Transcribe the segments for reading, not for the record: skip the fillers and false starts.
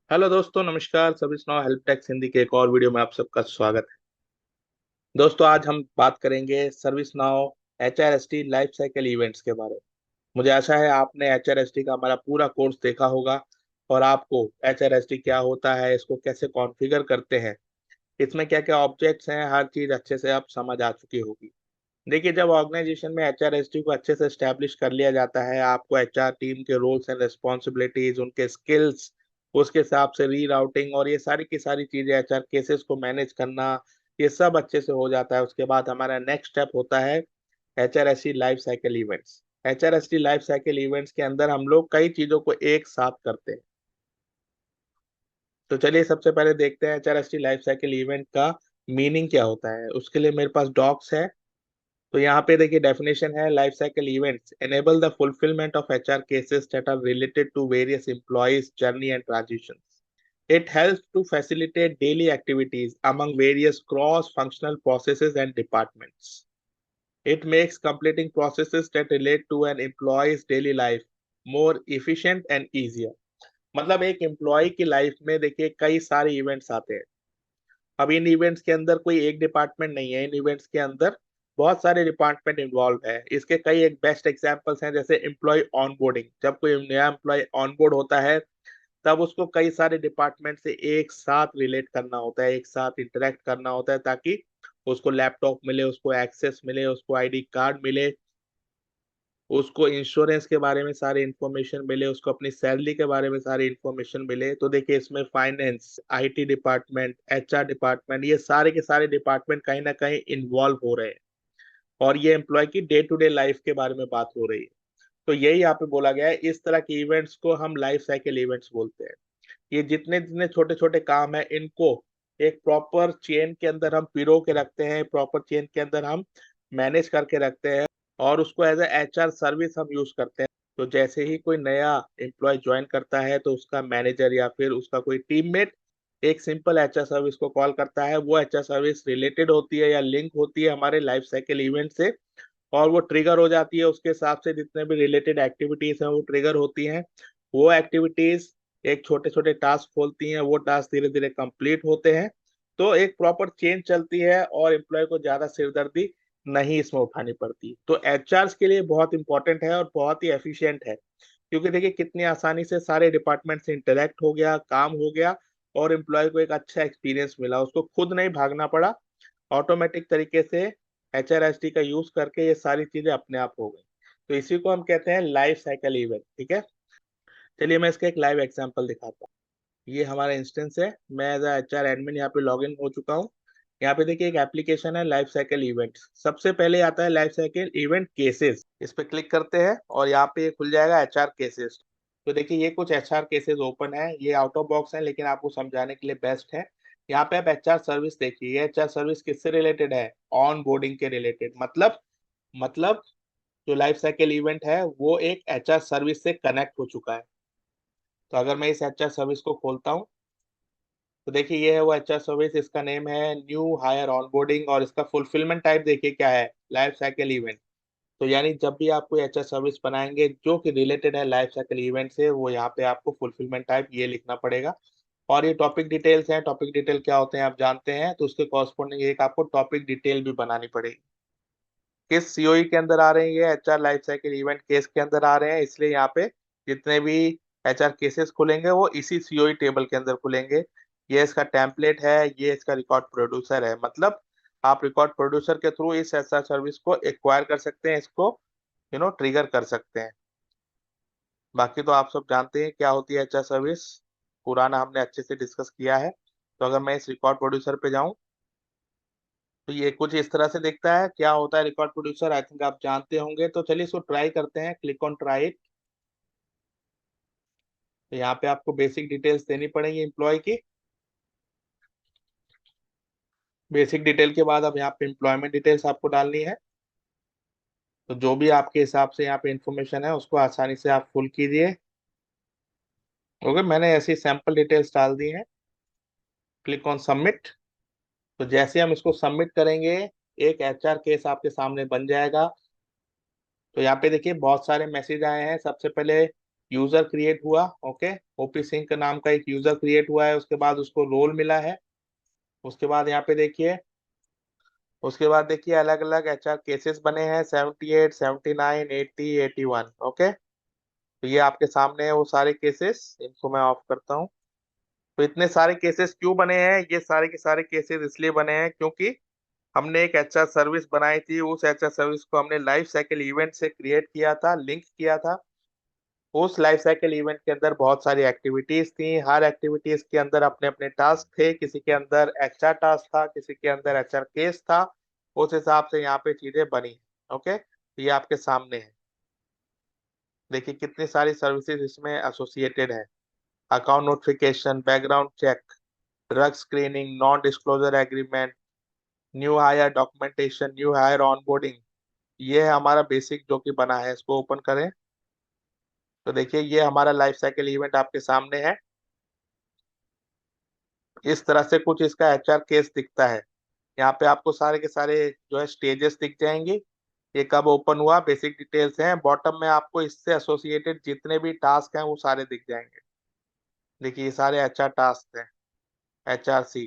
Hello दोस्तों, नमस्कार। Service now help desk Hindi के एक और वीडियो में आप सबका स्वागत है। दोस्तों, आज हम बात करेंगे service now HRSD life cycle events के बारे में। मुझे आशा है आपने HRSD का हमारा पूरा कोर्स देखा होगा और आपको HRSD क्या होता है, इसको कैसे कॉन्फ़िगर करते हैं, इसमें क्या क्या ऑब्जेक्ट्स हैं, हर चीज़ अच्छे से आप समझ आ चुकी होगी। देखिए, जब ऑर्गेनाइजेशन में HRSD को अच्छे से एस्टैब्लिश कर लिया जाता है, आपको HR टीम के रोल्स एंड रिस्पॉन्सिबिलिटीज, उनके स्किल्स, उसके हिसाब से रीराउटिंग और ये सारी की सारी चीजें, HR केसेस को मैनेज करना, ये सब अच्छे से हो जाता है। उसके बाद हमारा नेक्स्ट स्टेप होता है HRSD life cycle events. HRSD life cycle events के अंदर हम लोग कई चीजों को एक साथ करते हैं। तो चलिए सबसे पहले देखते हैं HRSD लाइफ साइकिल इवेंट का मीनिंग क्या होता है। उसके लिए मेरे पास डॉक्स है। तो यहाँ पे देखिए डेफिनेशन है, life cycle events enable the fulfilment of HR cases that are related to various employees journey and transition. It helps to facilitate daily activities among various cross-functional processes and departments. It makes completing processes that relate to an employee's daily life more efficient and easier. मतलब एक employ की life में देखिए कई सारे events आते हैं। अब इन इवेंट्स के अंदर कोई एक डिपार्टमेंट नहीं है, इन इवेंट्स के अंदर बहुत सारे डिपार्टमेंट इन्वॉल्व है। इसके कई एक बेस्ट एग्जांपल्स हैं, जैसे एम्प्लॉय ऑनबोर्डिंग। जब कोई नया एम्प्लॉय ऑनबोर्ड होता है तब उसको कई सारे डिपार्टमेंट से एक साथ रिलेट करना होता है, एक साथ इंटरेक्ट करना होता है, ताकि उसको लैपटॉप मिले, उसको एक्सेस मिले, उसको आईडी कार्ड मिले, उसको इंश्योरेंस के बारे में सारी इंफॉर्मेशन मिले, उसको अपनी सैलरी के बारे में सारी इंफॉर्मेशन मिले। तो देखिए इसमें finance, IT department, HR department, ये सारे के सारे डिपार्टमेंट कहीं ना कहीं इन्वॉल्व हो रहे हैं और ये एम्प्लॉय की डे टू डे लाइफ के बारे में बात हो रही है। तो यही यहाँ पे बोला गया है, इस तरह के इवेंट्स को हम लाइफ साइकिल इवेंट्स बोलते हैं। ये जितने जितने छोटे छोटे काम है, इनको एक प्रॉपर चेन के अंदर हम पिरो के रखते हैं, प्रॉपर चेन के अंदर हम मैनेज करके रखते हैं और उसको एज ए HR सर्विस हम यूज करते हैं। तो जैसे ही कोई नया एम्प्लॉय ज्वाइन करता है तो उसका मैनेजर या फिर उसका कोई टीममेट एक सिंपल HR सर्विस को कॉल करता है। वो HR सर्विस रिलेटेड होती है या लिंक होती है हमारे लाइफ साइकिल इवेंट से और वो ट्रिगर हो जाती है। उसके हिसाब से जितने भी रिलेटेड एक्टिविटीज हैं वो ट्रिगर होती हैं। वो एक्टिविटीज एक छोटे छोटे टास्क खोलती हैं, वो टास्क धीरे धीरे कंप्लीट होते हैं। तो एक प्रॉपर चेन चलती है और एम्प्लॉय को ज्यादा सिरदर्दी नहीं इसमें उठानी पड़ती। तो HR के लिए बहुत इंपॉर्टेंट है और बहुत ही एफिशिएंट है, क्योंकि देखिए कितनी आसानी से सारे डिपार्टमेंट से इंटरेक्ट हो गया, काम हो गया और एम्प्लॉय को एक अच्छा एक्सपीरियंस मिला, उसको खुद नहीं भागना पड़ा। ऑटोमेटिक तरीके से HRSD का यूज करके ये सारी चीजें अपने आप हो गई। तो इसी को हम कहते हैं लाइफ साइकिल इवेंट। ठीक है, चलिए मैं इसका एक लाइव एग्जांपल दिखाता हूँ। ये हमारा इंस्टेंस है, मैं एज HR एडमिन यहाँ पे लॉग इन हो चुका हूँ। यहाँ पे देखिए एक एप्लीकेशन है लाइफ साइकिल इवेंट। सबसे पहले आता है लाइफ साइकिल इवेंट केसेस, इस पे क्लिक करते हैं और यहाँ पे ये खुल जाएगा HR केसेस। तो देखिए ये कुछ HR केसेस ओपन है, ये आउट ऑफ बॉक्स है लेकिन आपको समझाने के लिए बेस्ट है। यहाँ पे आप HR सर्विस देखिए, ये HR सर्विस किससे रिलेटेड है? ऑन बोर्डिंग के रिलेटेड। मतलब जो लाइफ साइकिल इवेंट है वो एक HR सर्विस से कनेक्ट हो चुका है। तो अगर मैं इस HR सर्विस को खोलता हूँ तो देखिए ये है वो HR सर्विस, इसका नेम है न्यू हायर ऑनबोर्डिंग और इसका फुलफिलमेंट टाइप देखिए क्या है, लाइफ साइकिल इवेंट। तो यानी जब भी आप कोई HR सर्विस बनाएंगे जो कि रिलेटेड है लाइफ साइकिल इवेंट से, वो यहाँ पे आपको फुलफिलमेंट टाइप ये लिखना पड़ेगा। और ये टॉपिक डिटेल्स हैं, टॉपिक डिटेल क्या होते हैं आप जानते हैं, तो उसके कॉरस्पॉन्डिंग एक आपको टॉपिक डिटेल भी बनानी पड़ेगी। किस COE के अंदर आ रहे हैं, ये HR life cycle event case के अंदर आ रहे हैं, इसलिए यहाँ पे जितने भी HR केसेस खुलेंगे वो इसी COE टेबल के अंदर खुलेंगे। ये इसका टेम्पलेट है, ये इसका रिकॉर्ड प्रोड्यूसर है। मतलब आप रिकॉर्ड प्रोड्यूसर के थ्रू इस HR सर्विस को एक्वायर कर सकते हैं, इसको ट्रिगर कर सकते हैं। बाकी तो आप सब जानते हैं क्या होती है HR सर्विस, पुराना हमने अच्छे से डिस्कस किया है। तो अगर मैं इस रिकॉर्ड प्रोड्यूसर पे जाऊं तो ये कुछ इस तरह से दिखता है। क्या होता है रिकॉर्ड प्रोड्यूसर, आई थिंक आप जानते होंगे। तो चलिए इसको ट्राई करते हैं, क्लिक ऑन ट्राई इट। तो यहाँ पे आपको बेसिक डिटेल्स देनी पड़ेगी एम्प्लॉय की। बेसिक डिटेल के बाद अब यहाँ पे एम्प्लॉयमेंट डिटेल्स आपको डालनी है। तो जो भी आपके हिसाब से यहाँ पे इंफॉर्मेशन है उसको आसानी से आप फुल कीजिए। ओके, मैंने ऐसी सैंपल डिटेल्स डाल दी हैं। Click on submit. तो जैसे हम इसको सबमिट करेंगे एक HR केस आपके सामने बन जाएगा। तो यहाँ पे देखिए बहुत सारे मैसेज आए हैं। सबसे पहले यूजर क्रिएट हुआ, ओके, ओपी सिंह का नाम का एक यूजर क्रिएट हुआ है, उसके बाद उसको रोल मिला है। उसके बाद यहाँ पे देखिए, अलग अलग एचआर केसेस बने हैं, 78, 79, 80, 81, ओके। तो ये आपके सामने है वो सारे केसेस, इनको मैं ऑफ करता हूँ। तो इतने सारे केसेस क्यों बने हैं? ये सारे के सारे केसेस इसलिए बने हैं क्योंकि हमने एक एचआर सर्विस बनाई थी, उस एचआर सर्विस को हमने लाइफ साइकिल इवेंट से क्रिएट किया था, लिंक किया था। उस लाइफ साइकिल इवेंट के अंदर बहुत सारी एक्टिविटीज थी, हर एक्टिविटीज के अंदर अपने अपने टास्क थे, किसी के अंदर एचआर टास्क था, किसी के अंदर एचआर केस था। उस हिसाब से यहाँ पे चीजें बनी। ओके, तो ये आपके सामने है। देखिए कितनी सारी सर्विसेज इसमें एसोसिएटेड है। Account notification, background check, drug screening, non disclosure agreement, new hire documentation, new hire onboarding. ये है हमारा बेसिक जो कि बना है। इसको ओपन करें तो देखिए ये हमारा लाइफ साइकिल इवेंट आपके सामने है। इस तरह से कुछ इसका एचआर केस दिखता है। यहाँ पे आपको सारे के सारे जो है स्टेजेस दिख जाएंगे, ये कब ओपन हुआ, बेसिक डिटेल्स हैं। बॉटम में आपको इससे एसोसिएटेड जितने भी टास्क हैं वो सारे दिख जाएंगे। देखिए ये सारे एचआर टास्क हैं, एचआरसी।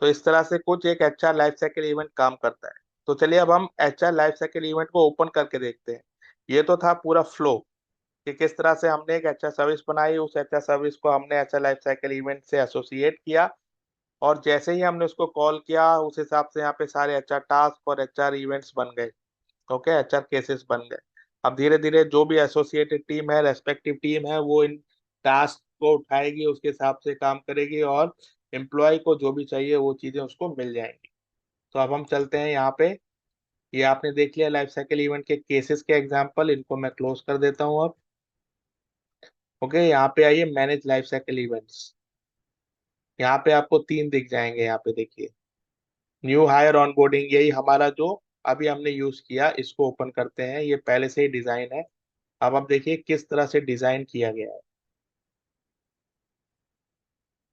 तो इस तरह से कुछ एक एचआर लाइफ साइकिल इवेंट काम करता है। तो चलिए अब हम एचआर लाइफ साइकिल इवेंट को ओपन करके देखते हैं। ये तो था पूरा फ्लो कि किस तरह से हमने एक एचआर सर्विस बनाई, उस एचआर सर्विस को हमने एचआर लाइफ साइकिल इवेंट से एसोसिएट किया, और जैसे ही हमने उसको कॉल किया उस हिसाब से यहाँ पे सारे एचआर टास्क और एचआर इवेंट्स बन गए। ओके, एचआर केसेस बन गए। अब धीरे धीरे जो भी एसोसिएटेड टीम है, रेस्पेक्टिव टीम है, वो इन टास्क को उठाएगी, उसके हिसाब से काम करेगी, और एम्प्लॉय को जो भी चाहिए वो चीजें उसको मिल जाएंगी। तो अब हम चलते हैं यहाँ पे। ये आपने देख लिया लाइफ साइकिल इवेंट के केसेस के एग्जांपल, इनको मैं क्लोज कर देता हूँ अब। ओके, यहाँ पे आइए मैनेज लाइफ साइकिल इवेंट्स। यहाँ पे आपको तीन दिख जाएंगे। यहाँ पे देखिए न्यू हायर ऑनबोर्डिंग, यही हमारा जो अभी हमने यूज किया, इसको ओपन करते हैं। ये पहले से ही डिजाइन है। अब आप देखिए किस तरह से डिजाइन किया गया है।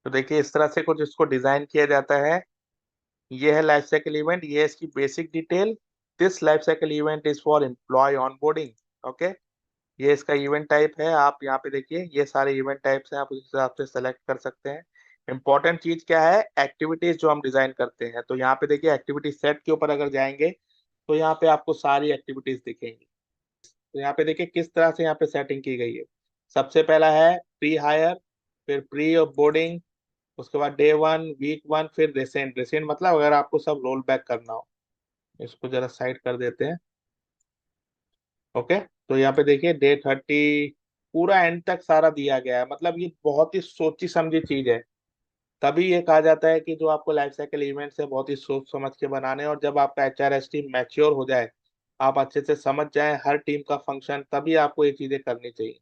तो देखिए इस तरह से कुछ इसको डिजाइन किया जाता है। ये है लाइफ साइकिल इवेंट, ये है इसकी basic detail. This life cycle event is for employee onboarding. Okay, ये इसका इवेंट टाइप है। आप यहाँ पे देखिए ये सारे इवेंट टाइप्स हैं, आप उस हिसाब से सेलेक्ट कर सकते हैं। इंपॉर्टेंट चीज क्या है? एक्टिविटीज जो हम डिजाइन करते हैं। तो यहाँ पे देखिए एक्टिविटी सेट के ऊपर अगर जाएंगे तो यहाँ पे आपको सारी एक्टिविटीज दिखेंगी। तो यहाँ पे देखिए किस तरह से यहाँ पे सेटिंग की गई है। सबसे पहला है प्री हायर, फिर प्री बोर्डिंग, उसके बाद डे वन, वीक वन, फिर रिसेंट। रिसेंट मतलब अगर आपको सब रोल बैक करना हो। इसको जरा साइड कर देते हैं। ओके, तो यहाँ पे देखिए डे 30 पूरा एंड तक सारा दिया गया है। मतलब ये बहुत ही सोची समझी चीज है। तभी ये कहा जाता है कि जो आपको लाइफ साइकिल इवेंट्स है बहुत ही सोच समझ के बनाने, और जब आपका एचआरएस टीम मैच्योर हो जाए, आप अच्छे से समझ जाए हर टीम का फंक्शन, तभी आपको ये चीजें करनी चाहिए।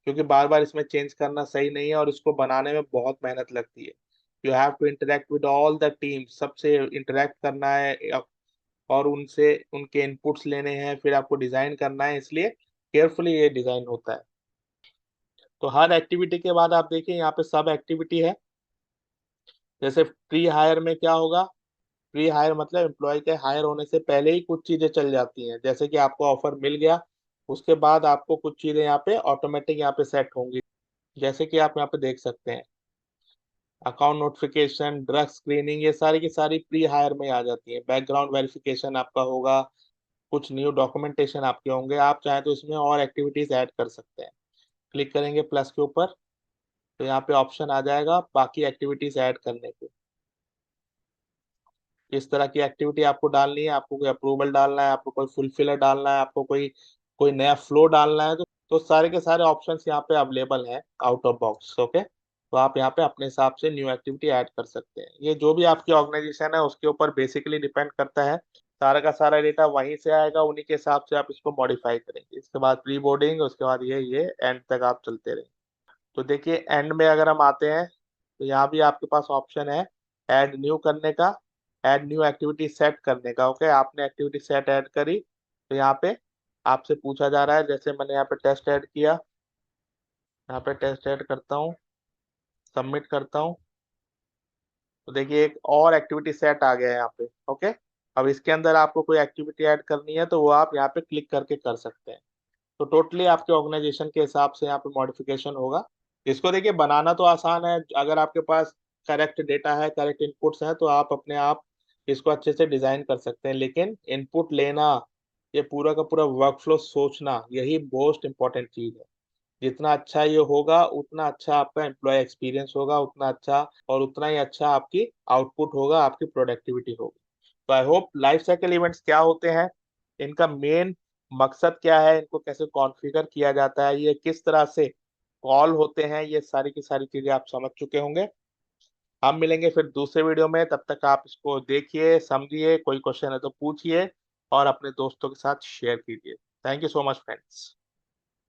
क्योंकि बार बार इसमें चेंज करना सही नहीं है, और इसको बनाने में बहुत मेहनत लगती है। You have to interact with all the team, सबसे इंटरेक्ट करना है, और उनसे उनके इनपुट्स लेने हैं, फिर आपको डिजाइन करना है, इसलिए केयरफुली ये डिजाइन होता है। तो हर एक्टिविटी के बाद आप देखिए यहाँ पे सब एक्टिविटी है। जैसे प्री हायर में क्या होगा? प्री हायर मतलब एम्प्लॉय के हायर होने से पहले ही कुछ चीजें चल जाती हैं, जैसे कि आपको ऑफर मिल गया, उसके बाद आपको कुछ चीजें यहाँ पे ऑटोमेटिक यहाँ पे सेट होंगी। जैसे कि आप यहाँ पे देख सकते हैं अकाउंट नोटिफिकेशन, ड्रग स्क्रीनिंग, ये सारी की सारी प्री हायर में आ जाती है। बैकग्राउंड वेरिफिकेशन आपका होगा, कुछ न्यू डॉक्यूमेंटेशन आपके होंगे। आप चाहें तो इसमें और एक्टिविटीज ऐड कर सकते हैं। क्लिक करेंगे प्लस के ऊपर तो यहाँ पे ऑप्शन आ जाएगा बाकी एक्टिविटीज ऐड करने के। किस तरह की एक्टिविटी आपको डालनी है, आपको कोई अप्रूवल डालना है, आपको कोई फुलफिलर डालना है, आपको कोई कोई नया फ्लो डालना है, तो सारे के सारे ऑप्शंस यहाँ पे अवेलेबल हैं आउट ऑफ बॉक्स। ओके, तो आप यहाँ पे अपने हिसाब से न्यू एक्टिविटी ऐड कर सकते हैं। ये जो भी आपकी ऑर्गेनाइजेशन है उसके ऊपर बेसिकली डिपेंड करता है। सारा का सारा डेटा वहीं से आएगा, उन्हीं के हिसाब से आप इसको मॉडिफाई करेंगे। इसके बाद प्री बोर्डिंग, उसके बाद ये एंड तक आप चलते रहेंगे। तो देखिए एंड में अगर हम आते हैं तो यहाँ भी आपके पास ऑप्शन है ऐड न्यू करने का, ऐड न्यू एक्टिविटी सेट करने का। ओके, आपने एक्टिविटी सेट ऐड करी तो यहाँ पे आपसे पूछा जा रहा है, जैसे मैंने यहाँ पे टेस्ट ऐड किया, यहाँ पे टेस्ट ऐड करता हूँ, सबमिट करता हूँ, तो देखिए एक और एक्टिविटी सेट आ गया है यहाँ पे। ओके, अब इसके अंदर आपको कोई एक्टिविटी ऐड करनी है तो वो आप यहाँ पे क्लिक करके कर सकते हैं। तो टोटली आपके ऑर्गेनाइजेशन के हिसाब से यहाँ पे मॉडिफिकेशन होगा। इसको देखिए बनाना तो आसान है, अगर आपके पास करेक्ट डेटा है, करेक्ट इनपुट्स हैं, तो आप अपने आप इसको अच्छे से डिजाइन कर सकते हैं। लेकिन इनपुट लेना, ये पूरा का पूरा वर्कफ्लो सोचना, यही मोस्ट इंपॉर्टेंट चीज है। जितना अच्छा ये होगा उतना अच्छा आपका एम्प्लॉय एक्सपीरियंस होगा, उतना अच्छा और उतना ही अच्छा आपकी आउटपुट होगा, आपकी प्रोडक्टिविटी होगी। तो I hope life cycle events क्या होते हैं, इनका मेन मकसद क्या है, इनको कैसे कॉन्फ़िगर किया जाता है, ये किस तरह से कॉल होते हैं, ये सारी की सारी चीजें आप समझ चुके होंगे। हम मिलेंगे फिर दूसरे वीडियो में, तब तक आप इसको देखिए, समझिए, कोई क्वेश्चन है तो पूछिए और अपने दोस्तों के साथ शेयर कीजिए। Thank you so much friends.